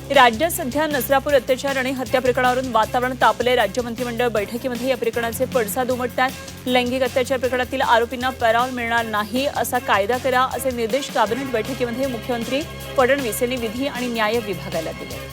राज्यात सध्या नसरापूर अत्याचार आणि हत्या प्रकरणावरून वातावरण तापले। राज्य मंत्रिमंडळ बैठकीमध्ये या प्रकरणाचे पडसाद उमटतात। लैंगिक अत्याचार प्रकरणातील आरोपींना पॅरोल मिळणार नाही असा कायदा करा असे निर्देश कॅबिनेट बैठकीमध्ये मुख्यमंत्री फडणवीस यांनी विधी आणि न्याय विभागाला दिले।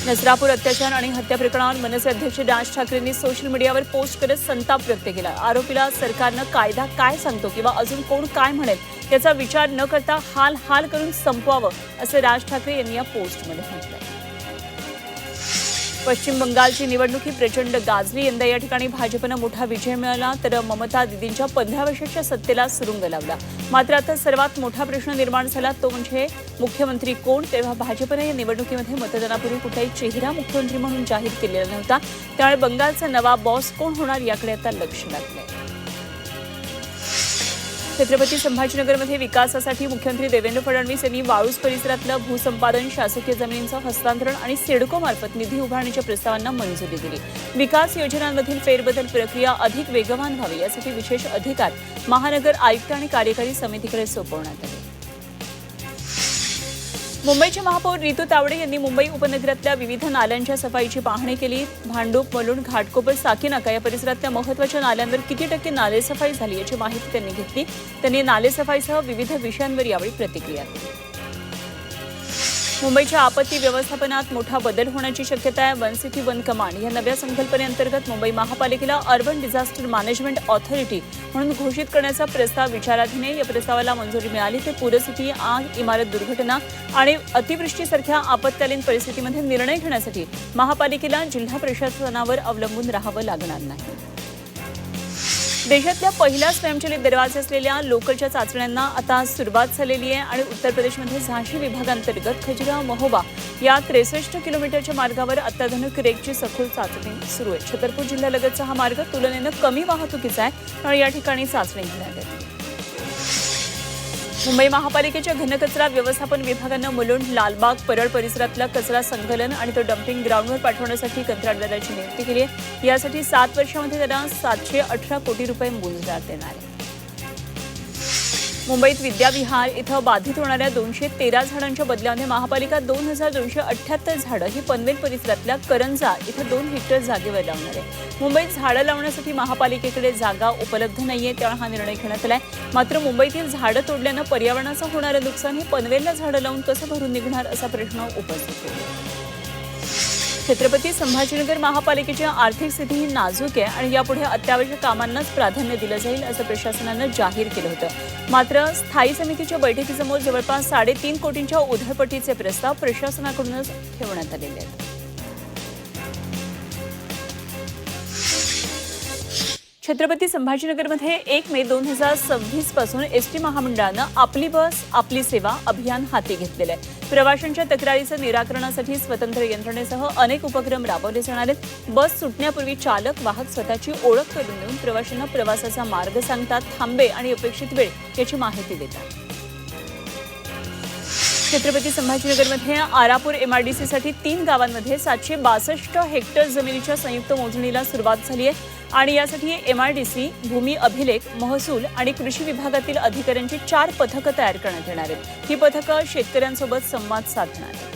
नसरापूर अत्याचार आणि हत्या प्रकरणावर मनसे अध्यक्ष राज ठाकरेंनी सोशल मीडियावर पोस्ट करत संताप व्यक्त केला। आरोपीला सरकारनं कायदा काय सांगतो किंवा अजून कोण काय म्हणेल याचा विचार न करता हाल करून संपवावं असं राज ठाकरे यांनी या पोस्टमध्ये म्हटलंय। पश्चिम बंगालची निवडणूक ही प्रचंड गाजली। यंदा या ठिकाणी भाजपनं मोठा विजय मिळवला तर ममता दीदींच्या 15 वर्षाच्या सत्तेला सुरुंग लावला। मात्र आता सर्वात मोठा प्रश्न निर्माण झाला तो म्हणजे मुख्यमंत्री कोण। तेव्हा भाजपनं या निवडणुकीमध्ये मतदानापूर्वी कुठलाही चेहरा मुख्यमंत्री म्हणून जाहीर केलेला नव्हता। त्यामुळे बंगालचा नवा बॉस कोण होणार याकडे आता लक्ष लागलंय। छत्रपती संभाजीनगरमध्ये विकासासाठी मुख्यमंत्री देवेंद्र फडणवीस यांनी वाळूज परिसरातलं भूसंपादन, शासकीय जमिनींचं हस्तांतरण आणि सिडकोमार्फत निधी उभारण्याच्या प्रस्तावांना मंजुरी दिली। विकास योजनांमधील फेरबदल प्रक्रिया अधिक वेगवान व्हावी यासाठी विशेष अधिकार महानगर आयुक्त आणि कार्यकारी समितीकडे सोपवण्यात आले। मुंबईचे महापौर रितू तावडे यांनी मुंबई उपनगरातल्या विविध नाल्यांच्या सफाईची पाहणी केली। भांडूप, मलूण, घाटकोपर, साकीनाका या परिसरातल्या महत्त्वाच्या नाल्यांवर किती टक्के नालेसफाई झाली याची माहिती त्यांनी घेतली। त्यांनी नालेसफाईसह विविध विषयांवर यावेळी प्रतिक्रिया दिली। मुंबईच्या आपत्ती व्यवस्थापनात मोठा बदल होण्याची शक्यता आहे। वन सिटी वन कमांड या नव्या संकल्पनेअंतर्गत मुंबई महापालिकेला अर्बन डिझास्टर मॅनेजमेंट ऑथॉरिटी म्हणून घोषित करण्याचा प्रस्ताव विचाराधीन आहे। या प्रस्तावाला मंजुरी मिळाली तर पूरस्थिती, आग, इमारत दुर्घटना आणि अतिवृष्टीसारख्या आपत्कालीन परिस्थितीमध्ये निर्णय घेण्यासाठी महापालिकेला जिल्हा प्रशासनावर अवलंबून राहावं लागणार नाही। देशातल्या पहिल्या स्वयंचलित दरवाजे असलेल्या लोकलच्या चाचण्यांना आता सुरुवात झालेली आहे आणि उत्तर प्रदेशमध्ये झांसी विभागांतर्गत खजुराहो महोबा या 63 किलोमीटरच्या मार्गावर अत्याधुनिक रेकची सखोल चाचणी सुरू आहे। छतरपूर जिल्ह्यालगतचा हा मार्ग तुलनेनं कमी वाहतुकीचा आहे आणि या ठिकाणी चाचणी घेण्यात येते। मुंबई महापालिकेच्या घनकचरा व्यवस्थापन विभागानं मुलुंड, लालबाग, परळ परिसरातला कचरा संकलन आणि तो डम्पिंग ग्राउंडवर पाठवण्यासाठी कंत्राटदाराची नियुक्ती केली आहे। यासाठी 7 वर्षांमध्ये त्यांना 718 कोटी रुपये मोजदार देणार आहे। मुंबईत विद्याविहार इथं बाधित होणाऱ्या 213 झाडांच्या बदल्यामध्ये महापालिका 2278 झाडं ही पनवेल परिसरातल्या करंजा इथं 2 हेक्टर जागेवर लावणार आहे। मुंबईत झाडं लावण्यासाठी महापालिकेकडे जागा उपलब्ध नाहीये त्यामुळे हा निर्णय घेण्यात आलाय। मात्र मुंबईतील झाडं तोडल्यानं पर्यावरणाचं होणारं नुकसान हे पनवेलला झाडं लावून कसं भरून निघणार असा प्रश्न उपस्थित होतो। छत्रपती संभाजीनगर महापालिकेची आर्थिक स्थिती ही नाजूक आहे आणि यापुढे अत्यावश्यक कामांनाच प्राधान्य दिलं जाईल असं प्रशासनानं जाहीर केलं होतं। मात्र स्थायी समितीच्या बैठकीसमोर जवळपास 3.5 कोटींच्या उधळपट्टीचे प्रस्ताव प्रशासनाकडूनच ठेवण्यात आलेले आहेत। छत्रपती संभाजीनगरमध्ये 1 मे 2026 पासून एसटी महामंडळानं आपली बस आपली सेवा अभियान हाती घेतलेलं आहे। प्रवाशांच्या तक्रारीचं निराकरणासाठी स्वतंत्र यंत्रणेसह अनेक उपक्रम राबवले जाणार आहेत। बस सुटण्यापूर्वी चालक वाहक स्वतःची ओळख करून देऊन प्रवाशांना प्रवासाचा मार्ग सांगतात, थांबे आणि अपेक्षित वेळ याची माहिती देतात। छत्रपती संभाजीनगरमध्ये आरापूर एमआयडीसीसाठी 3 गावांमध्ये 762 हेक्टर जमिनीच्या संयुक्त मोजणीला सुरुवात झाली आहे आणि यासाठी एमआयडीसी, भूमी अभिलेख, महसूल आणि कृषी विभागातील अधिकाऱ्यांची 4 पथकं तयार करण्यात येणार आहेत। ही पथकं शेतकऱ्यांसोबत संवाद साधणार आहेत।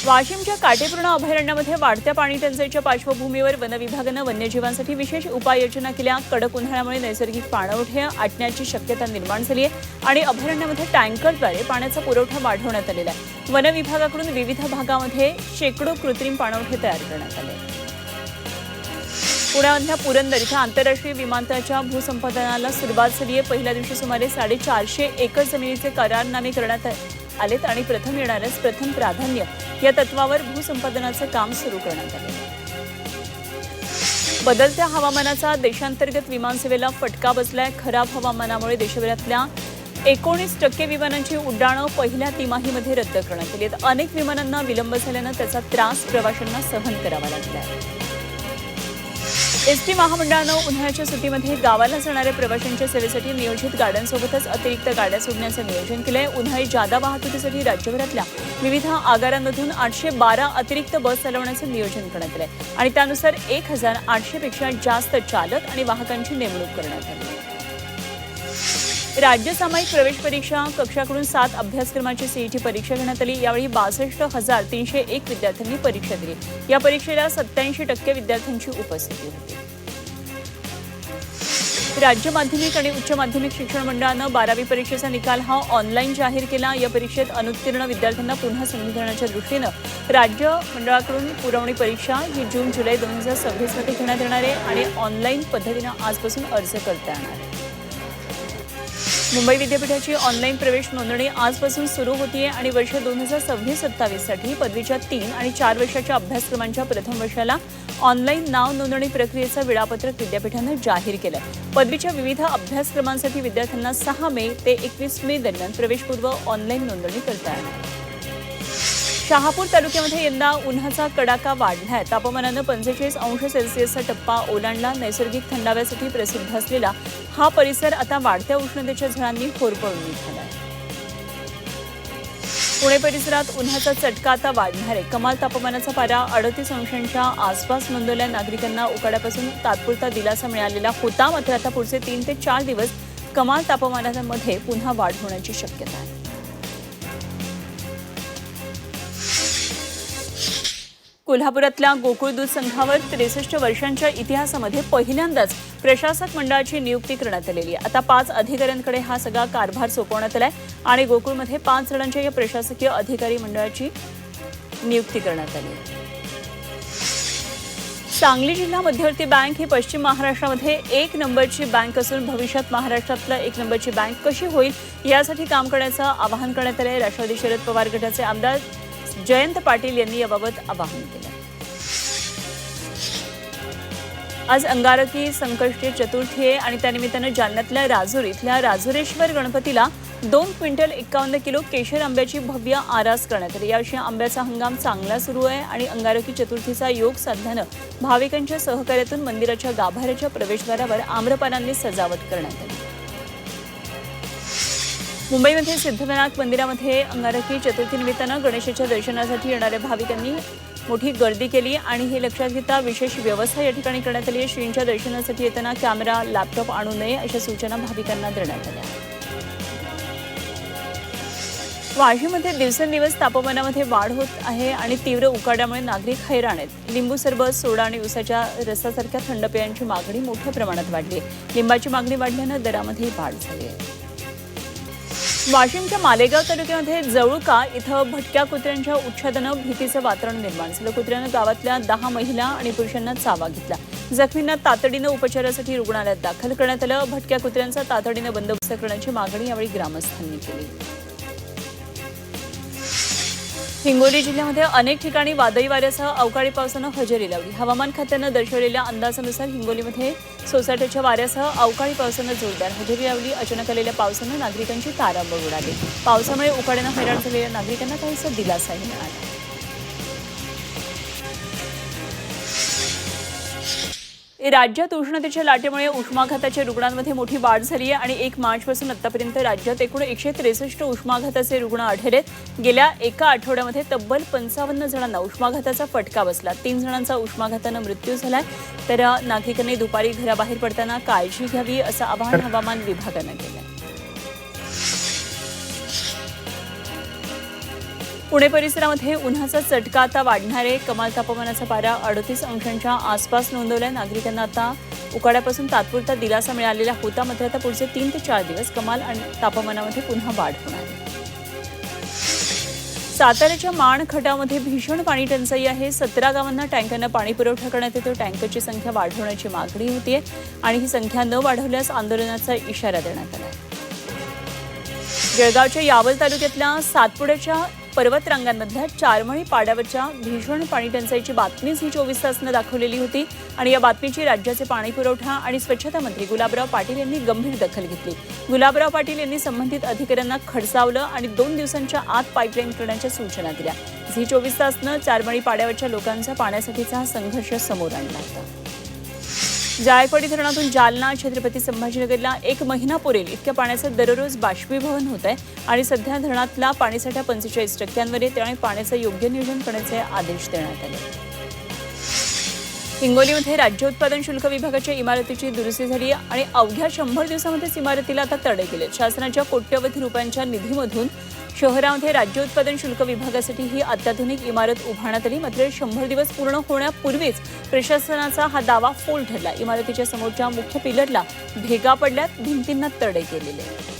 वाशिमच्या काटेपूर्णा अभयारण्यामध्ये वाढत्या पाणी टंचाईच्या पार्श्वभूमीवर वनविभागानं वन्यजीवांसाठी विशेष उपाययोजना केल्या। कडक उन्हाळ्यामुळे नैसर्गिक पाणवठे आटण्याची शक्यता निर्माण झाली आहे आणि अभयारण्यामध्ये टँकरद्वारे पाण्याचा पुरवठा वाढवण्यात आलेला आहे। वनविभागाकडून विविध भागामध्ये शेकडो कृत्रिम पाणवठे तयार करण्यात आले। पुण्यामधल्या पुरंदर इथं आंतरराष्ट्रीय विमानतळाच्या भूसंपादनाला सुरुवात झाली आहे। पहिल्या दिवशी सुमारे 450 एकर जमिनीचे करारनामे करण्यात आलेत आणि प्रथम येणाऱ्यास प्रथम प्राधान्य या तत्वावर भूसंपादनाचं काम सुरू करण्यात आले। बदलत्या हवामानाचा देशांतर्गत विमानसेवेला फटका बसलाय। खराब हवामानामुळे देशभरातल्या 19% विमानांची उड्डाणं पहिल्या तिमाहीमध्ये रद्द करण्यात आली आहेत। अनेक विमानांना विलंब झाल्यानं त्याचा त्रास प्रवाशांना सहन करावा लागला आहे। एसटी महामंडळानं उन्हाळ्याच्या सुट्टीमध्ये गावाला जाणाऱ्या प्रवाशांच्या सेवेसाठी नियोजित गाड्यांसोबतच अतिरिक्त गाड्या सोडण्याचं नियोजन केलंय। उन्हाळी जादा वाहतुकीसाठी राज्यभरातल्या विविध आगारांमधून 812 अतिरिक्त बस चालवण्याचं नियोजन करण्यात आलंय आणि त्यानुसार 1800 पेक्षा जास्त चालक आणि वाहकांची नेमणूक करण्यात आली। राज्य सामायिक प्रवेश परीक्षा कक्षाकडून 7 अभ्यासक्रमाची सीईटी परीक्षा घेण्यात आली। यावेळी 62,301 विद्यार्थ्यांनी परीक्षा दिली। या परीक्षेला 87% विद्यार्थ्यांची उपस्थिती होती। राज्य माध्यमिक आणि उच्च माध्यमिक शिक्षण मंडळानं 12वी परीक्षेचा निकाल हा ऑनलाईन जाहीर केला। या परीक्षेत अनुत्तीर्ण विद्यार्थ्यांना पुन्हा संधी देण्याच्या दृष्टीनं राज्य मंडळाकडून पुरवणी परीक्षा ही जून जुलै 2026 मध्ये घेण्यात येणार आहे आणि ऑनलाईन पद्धतीनं आजपासून अर्ज करता येणार आहे। मुंबई विद्यापीठाची ऑनलाईन प्रवेश नोंदणी आजपासून सुरू होतीये आणि वर्ष 2026-27 साठी पदवीच्या 3 आणि 4 वर्षाच्या अभ्यासक्रमांच्या प्रथम वर्षाला ऑनलाईन नाव नोंदणी प्रक्रियेचं वेळापत्रक विद्यापीठानं जाहीर केलंय। पदवीच्या विविध अभ्यासक्रमांसाठी विद्यार्थ्यांना 6 मे ते 21 मे दरम्यान प्रवेशपूर्व ऑनलाईन नोंदणी करता येणार। शहापूर तालुक्यामध्ये यंदा उन्हाचा कडाका वाढलाय। तापमानानं 45 अंश सेल्सिअसचा टप्पा ओलांडला। नैसर्गिक थंडाव्यासाठी प्रसिद्ध असलेला हा परिसर आता वाढत्या उष्णतेच्या झळांनी होरपळून निघालाय। पुणे परिसरात उन्हाचा चटका आता वाढणार आहे। कमाल तापमानाचा पारा 38 अंशांच्या आसपास नोंदवल्या। नागरिकांना उकाड्यापासून तात्पुरता दिलासा मिळालेला होता, मात्र आता पुढचे 3 ते 4 दिवस कमाल तापमानामध्ये पुन्हा वाढ होण्याची शक्यता आहे। कोल्हापुरातल्या गोकुळ दूध संघावर 63 वर्षांच्या इतिहासामध्ये पहिल्यांदाच प्रशासक मंडळाची नियुक्ती करण्यात आलेली आहे। आता 5 अधिकाऱ्यांकडे हा सगळा कारभार सोपवण्यात आलाय आणि गोकुळमध्ये 5 जणांच्या या प्रशासकीय अधिकारी मंडळाची नियुक्ती करण्यात आली आहे। सांगली जिल्हा मध्यवर्ती बँक ही पश्चिम महाराष्ट्रामध्ये 1 नंबरची बँक असून भविष्यात महाराष्ट्रातल्या 1 नंबरची बँक कशी होईल यासाठी काम करण्याचं आवाहन करण्यात आले। राष्ट्रवादी शरद पवार गटाचे आमदार जयंत पाटील यांनी याबाबत आवाहन केलं। आज अंगारकी संकष्टी चतुर्थी आहे आणि त्यानिमित्तानं जालन्यातल्या राजूर इथल्या राजुरेश्वर गणपतीला 2 क्विंटल 51 किलो केशर आंब्याची भव्य आरास करण्यात आली। यावर्षी आंब्याचा हंगाम चांगला सुरू आहे आणि अंगारकी चतुर्थीचा योग साधल्यानं भाविकांच्या सहकार्यातून मंदिराच्या गाभाऱ्याच्या प्रवेशद्वारावर आम्रपानांनी सजावट करण्यात आली। मुंबईमध्ये सिद्धविनायक मंदिरामध्ये अंगारकी चतुर्थीनिमित्तानं गणेशाच्या दर्शनासाठी येणाऱ्या भाविकांनी मोठी गर्दी केली आणि हे लक्षात घेता विशेष व्यवस्था या ठिकाणी करण्यात आली आहे। श्रींच्या दर्शनासाठी येताना कॅमेरा, लॅपटॉप आणू नये अशा सूचना भाविकांना देण्यात आल्या। वाशीमध्ये दिवसेंदिवस तापमानामध्ये वाढ होत आहे आणि तीव्र उकाड्यामुळे नागरिक हैराण आहेत। लिंबू सरबत, सोडा आणि उसाच्या रसासारख्या थंड पेयांची मागणी मोठ्या प्रमाणात वाढली आहे। लिंबाची मागणी वाढल्यानं दरामध्ये वाढ झाली आहे। वाशिमच्या मालेगाव तालुक्यामध्ये जवळका इथं भटक्या कुत्र्यांच्या उच्छादनानं भीतीचं वातावरण निर्माण झालं। कुत्र्यानं गावातल्या 10 महिला आणि पुरुषांना चावा घेतला। जखमींना तातडीनं उपचारासाठी रुग्णालयात दाखल करण्यात आलं। भटक्या कुत्र्यांचा तातडीनं बंदोबस्त करण्याची मागणी यावेळी ग्रामस्थांनी केली। हिंगोली जिल्ह्यामध्ये अनेक ठिकाणी वादळी वाऱ्यासह अवकाळी पावसानं हजेरी लावली। हवामान खात्यानं दर्शवलेल्या अंदाजानुसार हिंगोलीमध्ये सोसाट्याच्या वाऱ्यासह अवकाळी पावसानं जोरदार हजेरी लावली। अचानक आलेल्या पावसानं नागरिकांची तारांबळ उडाली। पावसामुळे उकाड्यानं हैराण झालेल्या नागरिकांना काहीसा दिलासाही मिळाला। राज्यात उष्णतेच्या लाटेमुळे उष्माघाताच्या रुग्णांमध्ये मोठी वाढ झाली आहे आणि 1 मार्चपासून आतापर्यंत राज्यात एकूण 163 उष्माघाताचे रुग्ण आढळलेत। गेल्या एका आठवड्यामध्ये तब्बल 55 जणांना उष्माघाताचा फटका बसला। 3 जणांचा उष्माघातानं मृत्यू झालाय। तर नागरिकांनी दुपारी घराबाहेर पडताना काळजी घ्यावी असं आवाहन हवामान विभागानं केलं। पुणे परिसरामध्ये उन्हाचा चटका आता वाढणार आहे। कमाल तापमानाचा पारा 38 अंशांच्या आसपास नोंदवलाय। नागरिकांना आता उकाड्यापासून तात्पुरता दिलासा मिळालेला होता, मात्र आता पुढचे 3 ते 4 दिवस कमाल आणि तापमानामध्ये पुन्हा वाढ होणार आहे। साताऱ्याच्या माण खटावमध्ये भीषण पाणी टंचाई आहे। 17 गावांना टँकरनं पाणी पुरवठा करण्यात येतो। टँकरची संख्या वाढवण्याची मागणी होतीये आणि ही संख्या न वाढवल्यास आंदोलनाचा इशारा देण्यात आला आहे। जळगावच्या यावल तालुक्यातल्या सातपुड्याच्या पर्वत रांगांमधल्या चारमळी पाड्यावरच्या भीषण पाणी टंचाईची बातमी झी 24 तासनं दाखवलेली होती आणि या बातमीची राज्याचे पाणी पुरवठा आणि स्वच्छता मंत्री गुलाबराव पाटील यांनी गंभीर दखल घेतली। गुलाबराव पाटील यांनी संबंधित अधिकाऱ्यांना खडसावलं आणि 2 दिवसांच्या आत पाईपलाईन करण्याच्या सूचना दिल्या। झी 24 तासनं चारमळी पाड्यावरच्या लोकांचा पाण्यासाठीचा संघर्ष समोर आणला होता। जायकवाडी धरणातून जालना, छत्रपती संभाजीनगरला 1 महिना पुरेल इतक्या पाण्याचं दररोज बाष्पीभवन होत आहे आणि सध्या धरणातला पाणीसाठा 45% आहे, त्यामुळे पाण्याचं योग्य नियोजन करण्याचे आदेश देण्यात आले। हिंगोलीमध्ये राज्य उत्पादन शुल्क विभागाच्या इमारतीची दुरुस्ती झाली आणि अवघ्या 100 दिवसांमध्येच इमारतीला आता तडे गेले. शासनाच्या कोट्यवधी रुपयांच्या निधीमधून शहरामध्ये राज्य उत्पादन शुल्क विभागासाठी ही अत्याधुनिक इमारत उभारण्यात आली. मात्र 100 दिवस पूर्ण होण्यापूर्वीच प्रशासनाचा हा दावा फोल ठरला. इमारतीच्या समोरच्या मुख्य पिलरला भेगा पडल्यात, भिंतींना तडे गेलेले.